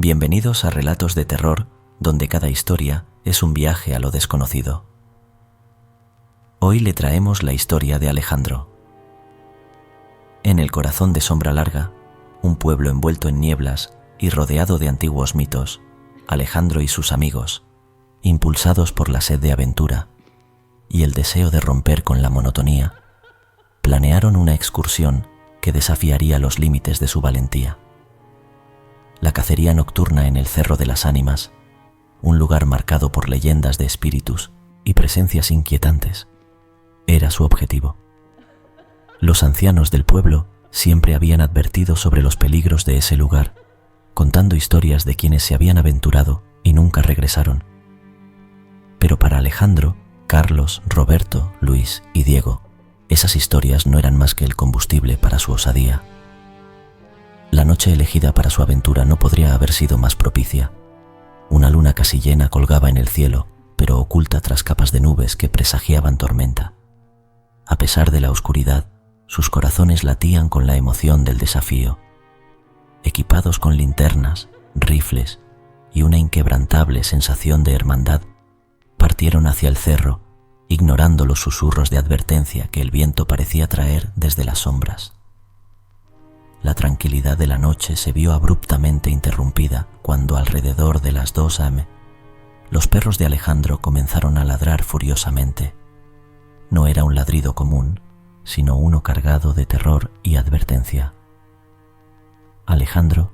Bienvenidos a Relatos de Terror, donde cada historia es un viaje a lo desconocido. Hoy le traemos la historia de Alejandro. En el corazón de Sombra Larga, un pueblo envuelto en nieblas y rodeado de antiguos mitos, Alejandro y sus amigos, impulsados por la sed de aventura y el deseo de romper con la monotonía, planearon una excursión que desafiaría los límites de su valentía. La cacería nocturna en el Cerro de las Ánimas, un lugar marcado por leyendas de espíritus y presencias inquietantes, era su objetivo. Los ancianos del pueblo siempre habían advertido sobre los peligros de ese lugar, contando historias de quienes se habían aventurado y nunca regresaron. Pero para Alejandro, Carlos, Roberto, Luis y Diego, esas historias no eran más que el combustible para su osadía. La noche elegida para su aventura no podría haber sido más propicia. Una luna casi llena colgaba en el cielo, pero oculta tras capas de nubes que presagiaban tormenta. A pesar de la oscuridad, sus corazones latían con la emoción del desafío. Equipados con linternas, rifles y una inquebrantable sensación de hermandad, partieron hacia el cerro, ignorando los susurros de advertencia que el viento parecía traer desde las sombras. La tranquilidad de la noche se vio abruptamente interrumpida cuando alrededor de las 2 a.m. los perros de Alejandro comenzaron a ladrar furiosamente. No era un ladrido común, sino uno cargado de terror y advertencia. Alejandro,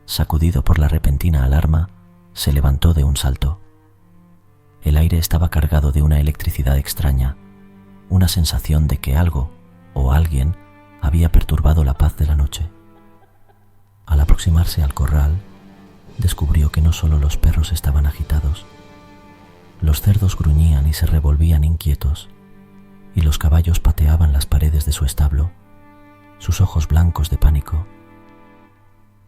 sacudido por la repentina alarma, se levantó de un salto. El aire estaba cargado de una electricidad extraña, una sensación de que algo o alguien había perturbado la paz de la noche. Al aproximarse al corral, descubrió que no solo los perros estaban agitados, los cerdos gruñían y se revolvían inquietos, y los caballos pateaban las paredes de su establo, sus ojos blancos de pánico.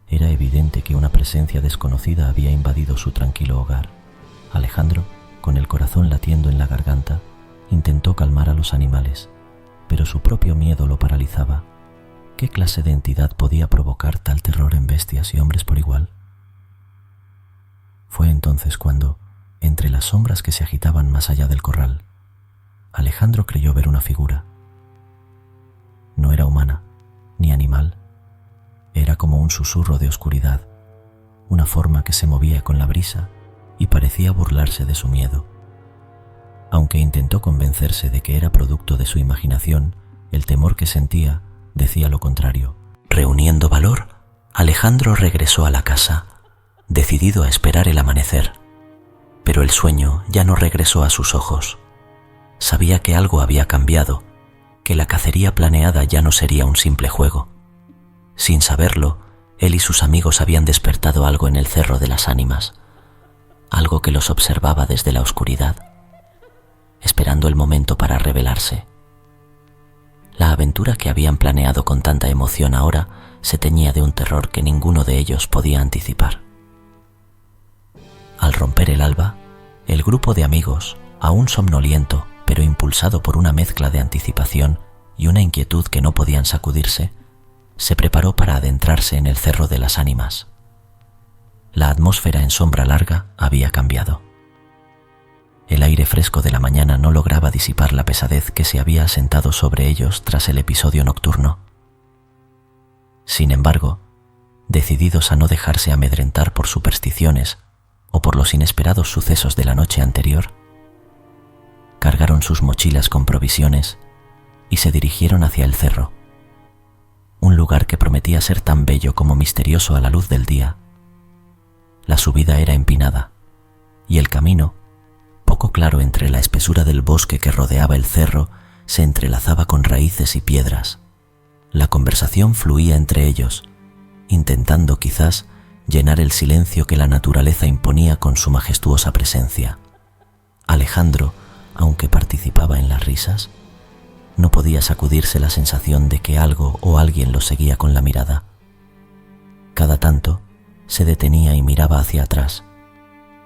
Era evidente que una presencia desconocida había invadido su tranquilo hogar. Alejandro, con el corazón latiendo en la garganta, intentó calmar a los animales, pero su propio miedo lo paralizaba. ¿Qué clase de entidad podía provocar tal terror en bestias y hombres por igual? Fue entonces cuando, entre las sombras que se agitaban más allá del corral, Alejandro creyó ver una figura. No era humana, ni animal. Era como un susurro de oscuridad, una forma que se movía con la brisa y parecía burlarse de su miedo. Aunque intentó convencerse de que era producto de su imaginación, el temor que sentía decía lo contrario. Reuniendo valor, Alejandro regresó a la casa, decidido a esperar el amanecer. Pero el sueño ya no regresó a sus ojos. Sabía que algo había cambiado, que la cacería planeada ya no sería un simple juego. Sin saberlo, él y sus amigos habían despertado algo en el Cerro de las Ánimas, algo que los observaba desde la oscuridad, esperando el momento para revelarse. La aventura que habían planeado con tanta emoción ahora se teñía de un terror que ninguno de ellos podía anticipar. Al romper el alba, el grupo de amigos, aún somnoliento, pero impulsado por una mezcla de anticipación y una inquietud que no podían sacudirse, se preparó para adentrarse en el Cerro de las Ánimas. La atmósfera en Sombra Larga había cambiado. El aire fresco de la mañana no lograba disipar la pesadez que se había asentado sobre ellos tras el episodio nocturno. Sin embargo, decididos a no dejarse amedrentar por supersticiones o por los inesperados sucesos de la noche anterior, cargaron sus mochilas con provisiones y se dirigieron hacia el cerro, un lugar que prometía ser tan bello como misterioso a la luz del día. La subida era empinada y el camino, poco claro entre la espesura del bosque que rodeaba el cerro, se entrelazaba con raíces y piedras. La conversación fluía entre ellos, intentando quizás llenar el silencio que la naturaleza imponía con su majestuosa presencia. Alejandro, aunque participaba en las risas, no podía sacudirse la sensación de que algo o alguien lo seguía con la mirada. Cada tanto se detenía y miraba hacia atrás,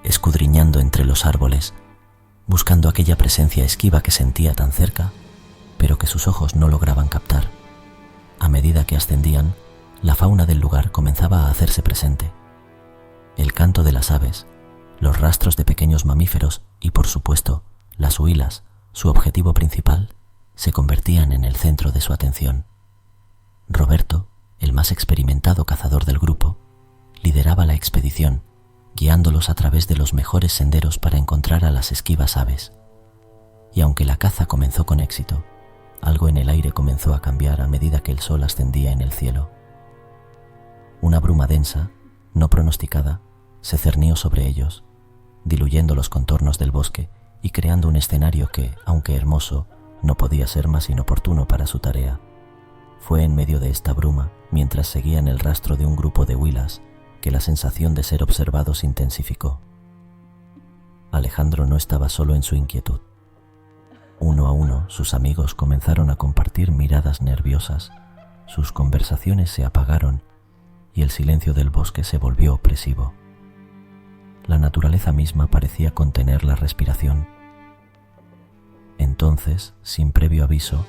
escudriñando entre los árboles, buscando aquella presencia esquiva que sentía tan cerca, pero que sus ojos no lograban captar. A medida que ascendían, la fauna del lugar comenzaba a hacerse presente. canto de las aves, los rastros de pequeños mamíferos y, por supuesto, las huilas, su objetivo principal, se convertían en el centro de su atención. Roberto, el más experimentado cazador del grupo, lideraba la expedición, guiándolos a través de los mejores senderos para encontrar a las esquivas aves. Y aunque la caza comenzó con éxito, algo en el aire comenzó a cambiar a medida que el sol ascendía en el cielo. Una bruma densa, no pronosticada, se cernió sobre ellos, diluyendo los contornos del bosque y creando un escenario que, aunque hermoso, no podía ser más inoportuno para su tarea. Fue en medio de esta bruma, mientras seguían el rastro de un grupo de huilas, que la sensación de ser observado se intensificó. Alejandro no estaba solo en su inquietud. Uno a uno, sus amigos comenzaron a compartir miradas nerviosas, sus conversaciones se apagaron y el silencio del bosque se volvió opresivo. La naturaleza misma parecía contener la respiración. Entonces, sin previo aviso,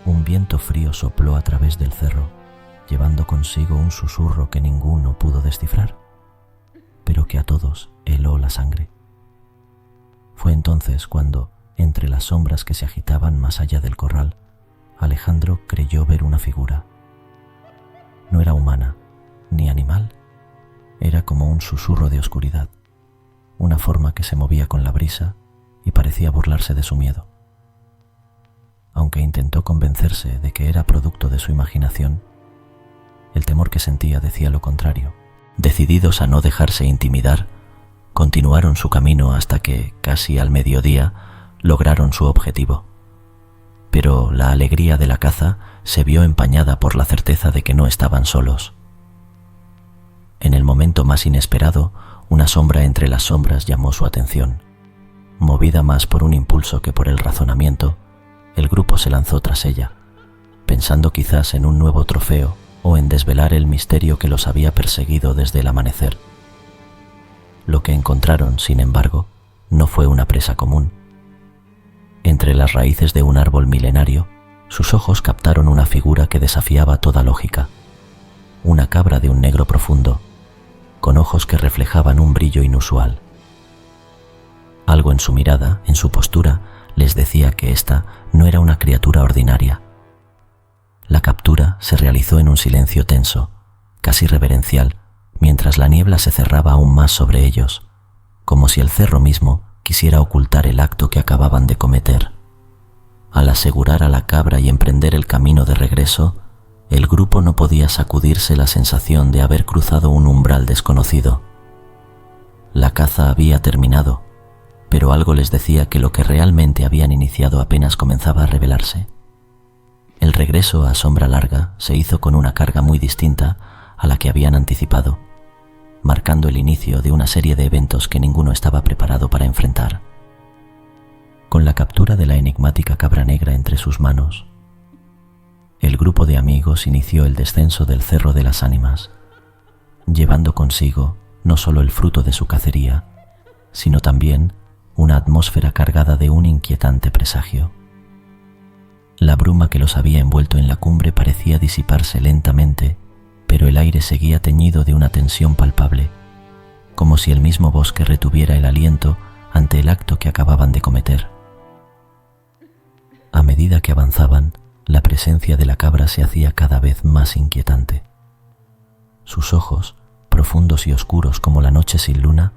un viento frío sopló a través del cerro, llevando consigo un susurro que ninguno pudo descifrar, pero que a todos heló la sangre. Fue entonces cuando, entre las sombras que se agitaban más allá del corral, Alejandro creyó ver una figura. No era humana, ni animal, era como un susurro de oscuridad, una forma que se movía con la brisa y parecía burlarse de su miedo. Aunque intentó convencerse de que era producto de su imaginación, el temor que sentía decía lo contrario. Decididos a no dejarse intimidar, continuaron su camino hasta que, casi al mediodía, lograron su objetivo. Pero la alegría de la caza se vio empañada por la certeza de que no estaban solos. En el momento más inesperado, una sombra entre las sombras llamó su atención. Movida más por un impulso que por el razonamiento, el grupo se lanzó tras ella, pensando quizás en un nuevo trofeo o en desvelar el misterio que los había perseguido desde el amanecer. Lo que encontraron, sin embargo, no fue una presa común. Entre las raíces de un árbol milenario, sus ojos captaron una figura que desafiaba toda lógica. Una cabra de un negro profundo, con ojos que reflejaban un brillo inusual. Algo en su mirada, en su postura, les decía que esta no era una criatura ordinaria. La captura se realizó en un silencio tenso, casi reverencial, mientras la niebla se cerraba aún más sobre ellos, como si el cerro mismo quisiera ocultar el acto que acababan de cometer. Al asegurar a la cabra y emprender el camino de regreso, el grupo no podía sacudirse la sensación de haber cruzado un umbral desconocido. La caza había terminado, pero algo les decía que lo que realmente habían iniciado apenas comenzaba a revelarse. El regreso a Sombra Larga se hizo con una carga muy distinta a la que habían anticipado, marcando el inicio de una serie de eventos que ninguno estaba preparado para enfrentar. Con la captura de la enigmática cabra negra entre sus manos, el grupo de amigos inició el descenso del Cerro de las Ánimas, llevando consigo no solo el fruto de su cacería, sino también una atmósfera cargada de un inquietante presagio. La bruma que los había envuelto en la cumbre parecía disiparse lentamente, pero el aire seguía teñido de una tensión palpable, como si el mismo bosque retuviera el aliento ante el acto que acababan de cometer. A medida que avanzaban, la presencia de la cabra se hacía cada vez más inquietante. Sus ojos, profundos y oscuros como la noche sin luna,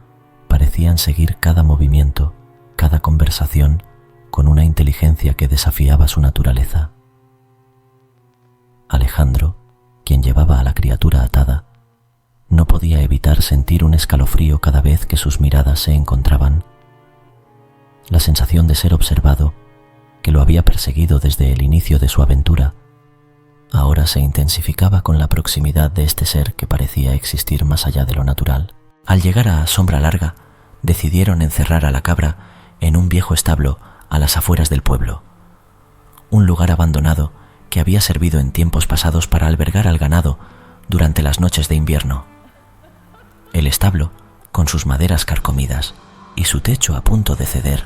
parecían seguir cada movimiento, cada conversación, con una inteligencia que desafiaba su naturaleza. Alejandro, quien llevaba a la criatura atada, no podía evitar sentir un escalofrío cada vez que sus miradas se encontraban. La sensación de ser observado, que lo había perseguido desde el inicio de su aventura, ahora se intensificaba con la proximidad de este ser que parecía existir más allá de lo natural. Al llegar a Sombra Larga, decidieron encerrar a la cabra en un viejo establo a las afueras del pueblo, un lugar abandonado que había servido en tiempos pasados para albergar al ganado durante las noches de invierno. El establo, con sus maderas carcomidas y su techo a punto de ceder,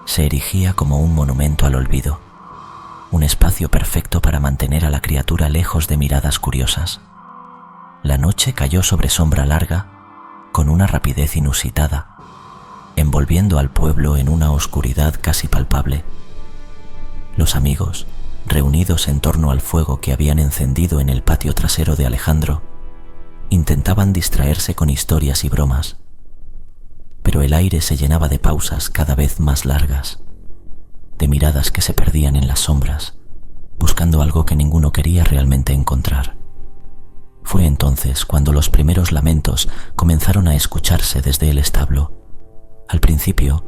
se erigía como un monumento al olvido, un espacio perfecto para mantener a la criatura lejos de miradas curiosas. La noche cayó sobre Sombra Larga, con una rapidez inusitada, envolviendo al pueblo en una oscuridad casi palpable. Los amigos, reunidos en torno al fuego que habían encendido en el patio trasero de Alejandro, intentaban distraerse con historias y bromas, pero el aire se llenaba de pausas cada vez más largas, de miradas que se perdían en las sombras, buscando algo que ninguno quería realmente encontrar. Fue entonces cuando los primeros lamentos comenzaron a escucharse desde el establo. Al principio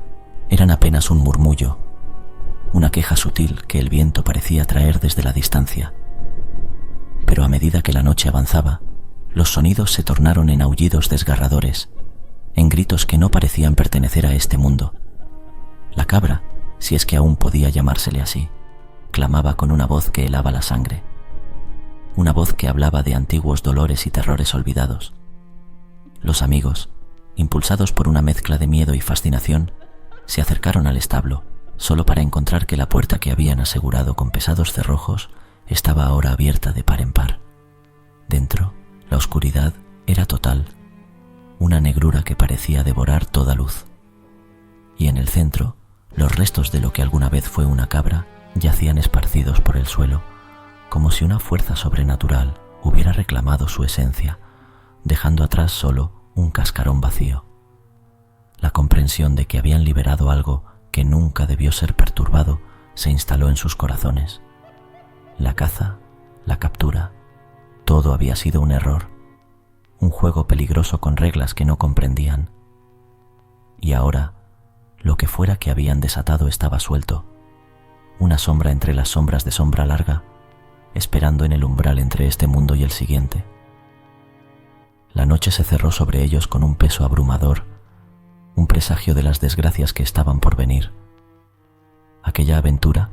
eran apenas un murmullo, una queja sutil que el viento parecía traer desde la distancia. Pero a medida que la noche avanzaba, los sonidos se tornaron en aullidos desgarradores, en gritos que no parecían pertenecer a este mundo. La cabra, si es que aún podía llamársele así, clamaba con una voz que helaba la sangre, una voz que hablaba de antiguos dolores y terrores olvidados. Los amigos, impulsados por una mezcla de miedo y fascinación, se acercaron al establo, solo para encontrar que la puerta que habían asegurado con pesados cerrojos estaba ahora abierta de par en par. Dentro, la oscuridad era total, una negrura que parecía devorar toda luz. Y en el centro, los restos de lo que alguna vez fue una cabra yacían esparcidos por el suelo, como si una fuerza sobrenatural hubiera reclamado su esencia, dejando atrás solo un cascarón vacío. La comprensión de que habían liberado algo que nunca debió ser perturbado se instaló en sus corazones. La caza, la captura, todo había sido un error, un juego peligroso con reglas que no comprendían. Y ahora, lo que fuera que habían desatado estaba suelto, una sombra entre las sombras de Sombra Larga, esperando en el umbral entre este mundo y el siguiente. La noche se cerró sobre ellos con un peso abrumador, un presagio de las desgracias que estaban por venir. Aquella aventura,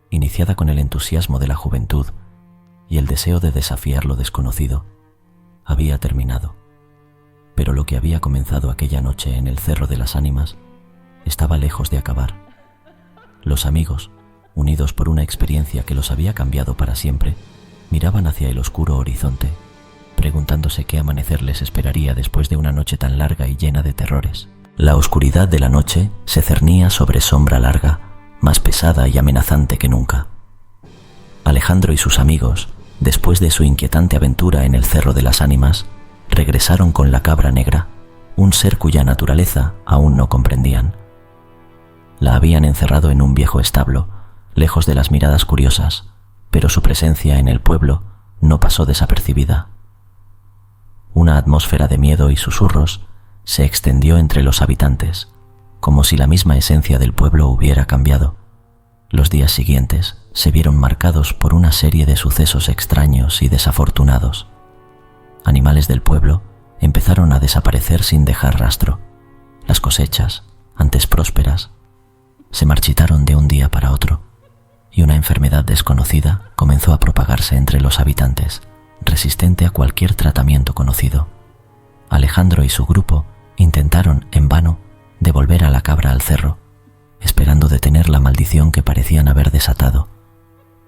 iniciada con el entusiasmo de la juventud y el deseo de desafiar lo desconocido, había terminado, pero lo que había comenzado aquella noche en el Cerro de las Ánimas estaba lejos de acabar. Los amigos, unidos por una experiencia que los había cambiado para siempre, miraban hacia el oscuro horizonte, preguntándose qué amanecer les esperaría después de una noche tan larga y llena de terrores. La oscuridad de la noche se cernía sobre Sombra Larga, más pesada y amenazante que nunca. Alejandro y sus amigos, después de su inquietante aventura en el Cerro de las Ánimas, regresaron con la cabra negra, un ser cuya naturaleza aún no comprendían. La habían encerrado en un viejo establo, lejos de las miradas curiosas, pero su presencia en el pueblo no pasó desapercibida. Una atmósfera de miedo y susurros se extendió entre los habitantes, como si la misma esencia del pueblo hubiera cambiado. Los días siguientes se vieron marcados por una serie de sucesos extraños y desafortunados. Animales del pueblo empezaron a desaparecer sin dejar rastro. Las cosechas, antes prósperas, se marchitaron de un día para otro, y una enfermedad desconocida comenzó a propagarse entre los habitantes, resistente a cualquier tratamiento conocido. Alejandro y su grupo intentaron, en vano, devolver a la cabra al cerro, esperando detener la maldición que parecían haber desatado,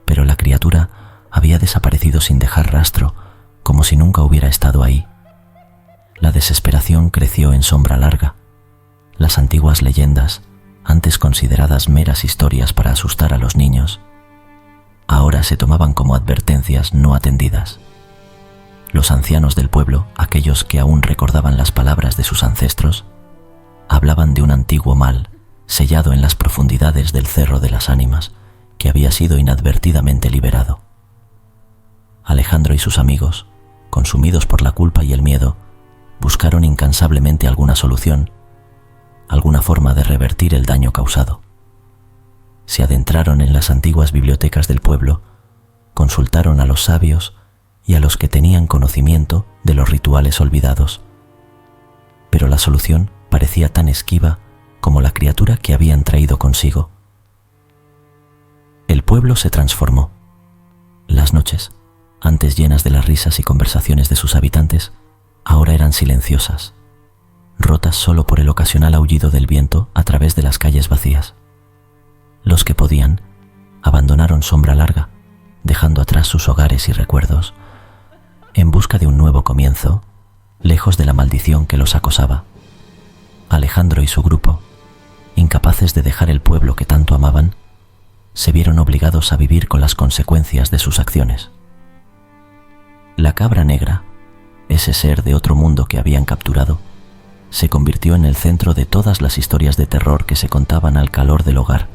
pero la criatura había desaparecido sin dejar rastro, como si nunca hubiera estado ahí. La desesperación creció en Sombra Larga. Las antiguas leyendas, antes consideradas meras historias para asustar a los niños, ahora se tomaban como advertencias no atendidas. Los ancianos del pueblo, aquellos que aún recordaban las palabras de sus ancestros, hablaban de un antiguo mal sellado en las profundidades del Cerro de las Ánimas que había sido inadvertidamente liberado. Alejandro y sus amigos, consumidos por la culpa y el miedo, buscaron incansablemente alguna solución, alguna forma de revertir el daño causado. Se adentraron en las antiguas bibliotecas del pueblo, consultaron a los sabios y a los que tenían conocimiento de los rituales olvidados. Pero la solución parecía tan esquiva como la criatura que habían traído consigo. El pueblo se transformó. Las noches, antes llenas de las risas y conversaciones de sus habitantes, ahora eran silenciosas, rotas solo por el ocasional aullido del viento a través de las calles vacías. Los que podían, abandonaron Sombra Larga, dejando atrás sus hogares y recuerdos, en busca de un nuevo comienzo lejos de la maldición que los acosaba. Alejandro y su grupo, incapaces de dejar el pueblo que tanto amaban, se vieron obligados a vivir con las consecuencias de sus acciones. La cabra negra, ese ser de otro mundo que habían capturado, se convirtió en el centro de todas las historias de terror que se contaban al calor del hogar,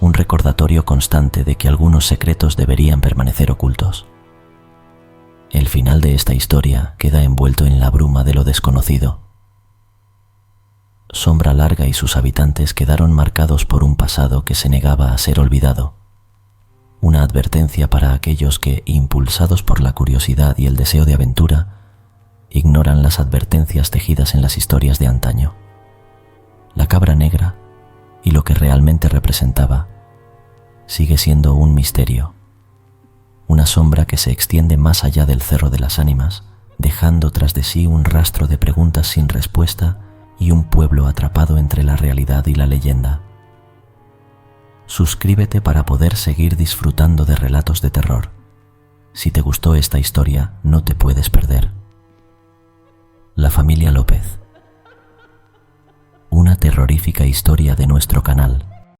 un recordatorio constante de que algunos secretos deberían permanecer ocultos. El final de esta historia queda envuelto en la bruma de lo desconocido. Sombra Larga y sus habitantes quedaron marcados por un pasado que se negaba a ser olvidado, una advertencia para aquellos que, impulsados por la curiosidad y el deseo de aventura, ignoran las advertencias tejidas en las historias de antaño. La cabra negra, y lo que realmente representaba, sigue siendo un misterio, una sombra que se extiende más allá del Cerro de las Ánimas, dejando tras de sí un rastro de preguntas sin respuesta y un pueblo atrapado entre la realidad y la leyenda. Suscríbete para poder seguir disfrutando de relatos de terror. Si te gustó esta historia, no te puedes perder. La familia López. Una terrorífica historia de nuestro canal.